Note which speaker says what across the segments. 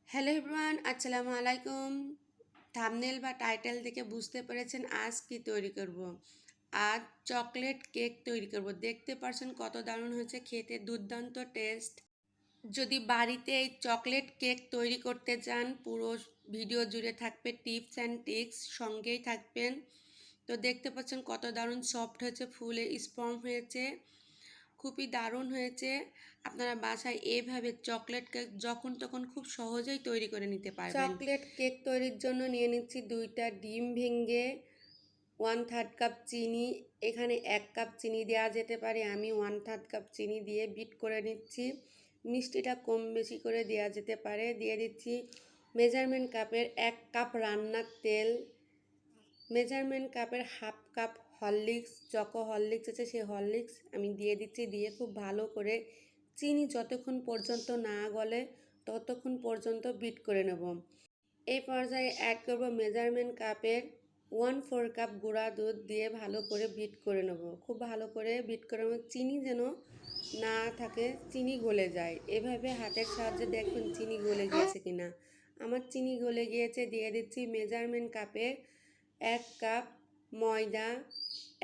Speaker 1: Hello everyone, আসসালামু আলাইকুম। Thumbnail বা টাইটেল দেখে বুঝতে পেরেছেন আজ কি তৈরি করব। আজ চকলেট কেক তৈরি করব। দেখতে পারছেন কত দারুণ হয়েছে, খেতে দুর্দান্ত টেস্ট। যদি বাড়িতে এই চকলেট কেক তৈরি করতে চান, পুরো ভিডিও জুড়ে থাকবে টিপস অ্যান্ড ট্রিক্স, সঙ্গেই থাকবেন। তো দেখতে পাচ্ছেন কত দারুণ সফট হয়েছে, ফুলে স্পঞ্জ হয়েছে, খুবই দারুণ হয়েছে। আপনারা বাসায় এইভাবে চকলেট কেক যখন তখন খুব সহজেই তৈরি করে নিতে পারবেন। চকলেট কেক তৈরির জন্য নিয়ে নিচ্ছি 2টা ডিম ভেঙে, 1/3 কাপ চিনি। এখানে 1 কাপ চিনি দেওয়া যেতে পারে, আমি 1/3 কাপ চিনি দিয়ে বিট করে নিচ্ছি। মিষ্টিটা কম বেশি করে দেওয়া যেতে পারে। দিয়ে দিচ্ছি মেজারমেন্ট কাপের 1 কাপ রান্নার তেল, মেজারমেন্ট কাপের 1/2 কাপ হরলিক্স, চকো হরলিক্স আছে সেই হরলিক্স আমি দিয়ে দিচ্ছি। দিয়ে খুব ভালো করে চিনি যতক্ষণ পর্যন্ত না গলে ততক্ষণ পর্যন্ত বিট করে নেব। এই পর্যায়ে অ্যাড করব মেজারমেন্ট কাপের 1/4 কাপ গুঁড়া দুধ দিয়ে ভালো করে বিট করে নেব। খুব ভালো করে বিট করে নেব, চিনি যেন না থাকে, চিনি গলে যায়। এভাবে হাতের সাহায্যে দেখবেন চিনি গলে গিয়েছে কিনা। আমার চিনি গলে গিয়েছে। দিয়ে দিচ্ছি মেজারমেন্ট কাপের 1 কাপ ময়দা,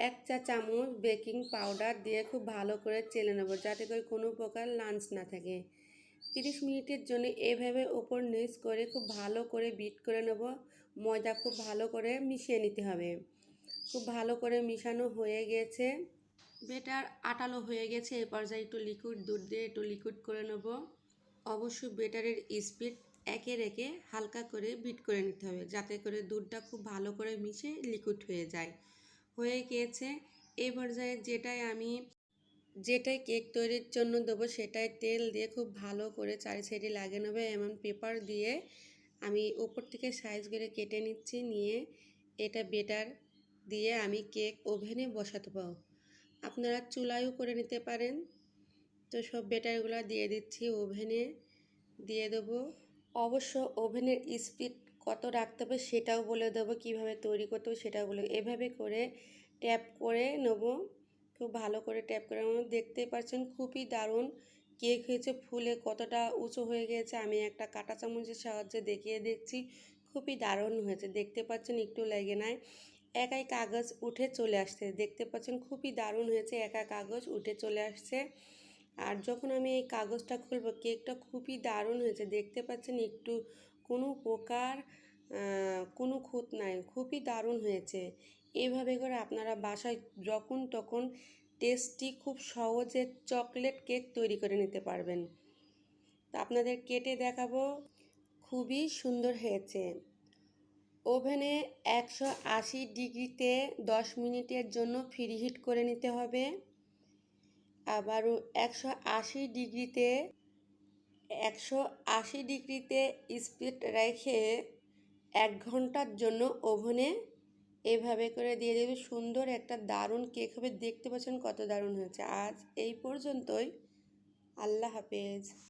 Speaker 1: 1 চা চামচ বেকিং পাউডার দিয়ে খুব ভালো করে চেলে নেব, যাতে করে কোনো প্রকার লাঞ্চ না থাকে। 30 মিনিটের জন্য এভাবে ওপর নিচ করে খুব ভালো করে বিট করে নেব। ময়দা খুব ভালো করে মিশিয়ে নিতে হবে। খুব ভালো করে মিশানো হয়ে গেছে, বেটার আটালো হয়ে গেছে। এই পর্যায়ে একটু লিকুইড দুধ দিয়ে একটু লিকুইড করে নেব। অবশ্যই বেটারের স্পিড একে রেখে হালকা করে বিট করে নিতে হবে, যাতে করে দুধটা খুব ভালো করে মিশে লিকুইড হয়ে যায়। হয়ে গিয়েছে। এই পর্যায়ে যেটাই কেক তৈরির জন্য দেবো সেটাই তেল দিয়ে খুব ভালো করে চারি সাইডে লাগিয়ে নেবে। এমন পেপার দিয়ে আমি উপর থেকে সাইজ করে কেটে নিচ্ছি। নিয়ে এটা বেটার দিয়ে আমি কেক ওভেনে বসাতে পারবো, আপনারা চুলায়ও করে নিতে পারেন। তো সব বেটারগুলো দিয়ে দিচ্ছি, ওভেনে দিয়ে দেবো। অবশ্য ওভেনের স্পিড কত রাখতে হবে সেটাও বলে দেবো, কীভাবে তৈরি করতে হবে সেটাও বলে। এভাবে করে ট্যাপ করে নেব, খুব ভালো করে ট্যাপ করে নেব। দেখতেই পাচ্ছেন খুবই দারুণ কেক হয়েছে, ফুলে কতটা উঁচু হয়ে গিয়েছে। আমি একটা কাঁটা চামচের সাহায্যে দেখিয়ে দিচ্ছি, খুবই দারুণ হয়েছে। দেখতে পাচ্ছেন একটু লেগে নাই, একাই কাগজ উঠে চলে আসছে। দেখতে পাচ্ছেন খুবই দারুণ হয়েছে, একা কাগজ উঠে চলে আসছে। আর যখন আমি এই কাগজটা খুলব, কেকটা খুবই দারুণ হয়েছে। দেখতে পাচ্ছেন একটু কোনো প্রকার কোনো খুঁত নাই, খুবই দারুণ হয়েছে। এইভাবে করে আপনারা বাসায় যখন তখন টেস্টি খুব সহজে চকলেট কেক তৈরি করে নিতে পারবেন। তা আপনাদের কেটে দেখাবো, খুবই সুন্দর হয়েছে। ওভেনে 180 ডিগ্রিতে 10 মিনিটের জন্য প্রিহিট করে নিতে হবে। আবারও 180 ডিগ্রিতে স্পিড রেখে 1 ঘন্টার জন্য ওভেনে এভাবে করে দিয়ে দেবে। সুন্দর একটা দারুণ কেক হবে। দেখতে পাচ্ছেন কত দারুণ হয়েছে। আজ এই পর্যন্তই। আল্লাহ হাফেজ।